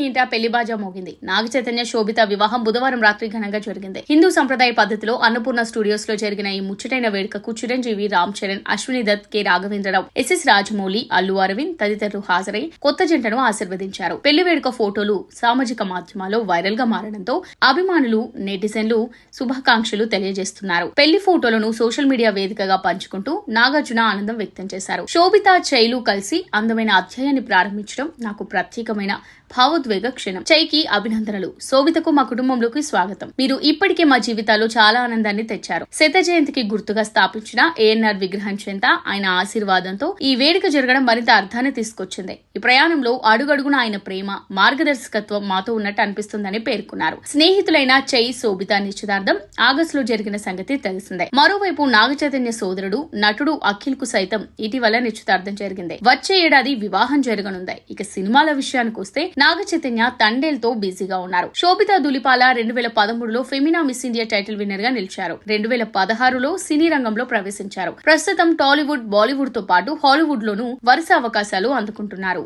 శోభితాని ఇంట పెళ్లి బాజా మోగింది. నాగ చైతన్య శోభిత వివాహం బుధవారం రాత్రి ఘనంగా జరిగింది. హిందూ సంప్రదాయ పద్ధతిలో అన్నపూర్ణ స్టూడియోస్ లో జరిగిన ఈ ముచ్చటైన వేడుకకు చిరంజీవి, రామ్ చరణ్, అశ్విని దత్, కె రాఘవేంద్రరావు, ఎస్ఎస్ రాజమౌళి, అల్లు అరవింద్ తదితరులు హాజరై కొత్త జంటను ఆశీర్వదించారు. పెళ్లి వేడుక ఫోటోలు సామాజిక మాధ్యమాల్లో వైరల్ గా మారడంతో అభిమానులు, నెటిజన్లు శుభాకాంక్షలు తెలియజేస్తున్నారు. పెళ్లి ఫోటోలను సోషల్ మీడియా వేదికగా పంచుకుంటూ నాగార్జున ఆనందం వ్యక్తం చేశారు. శోభిత, చైలు కలిసి అందమైన అధ్యాయాన్ని ప్రారంభించడం నాకు ప్రత్యేకమైన భావోద్వేగ క్షణం. చైకి అభినందనలు. శోభితకు మా కుటుంబంలోకి స్వాగతం. మీరు ఇప్పటికే మా జీవితాల్లో చాలా ఆనందాన్ని తెచ్చారు. శత జయంతికి గుర్తుగా స్థాపించిన ఏఎన్ఆర్ విగ్రహం చెంత ఆయన ఆశీర్వాదంతో ఈ వేడుక జరగడం మరింత అర్థాన్ని తీసుకొచ్చింది. ఈ ప్రయాణంలో అడుగడుగున ఆయన ప్రేమ, మార్గదర్శకత్వం మాతో ఉన్నట్టు అనిపిస్తుందని పేర్కొన్నారు. స్నేహితులైన చై, శోభిత నిశ్చితార్థం ఆగస్టులో జరిగిన సంగతి తెలిసిందే. మరోవైపు నాగ చైతన్య సోదరుడు, నటుడు అఖిల్ కు సైతం ఇటీవల నిశ్చితార్థం జరిగింది. వచ్చే ఏడాది వివాహం జరగనుంది. ఇక సినిమాల విషయానికి వస్తే నాగ చైతన్య తండేల్తో బిజీగా ఉన్నారు. శోభిత దులిపాల 2013లో Femina Miss India title winner గా నిలిచారు. 2016లో సినీ రంగంలో ప్రవేశించారు. ప్రస్తుతం టాలీవుడ్, బాలీవుడ్ తో పాటు హాలీవుడ్ లోనూ వరుస అవకాశాలు అందుకుంటున్నారు.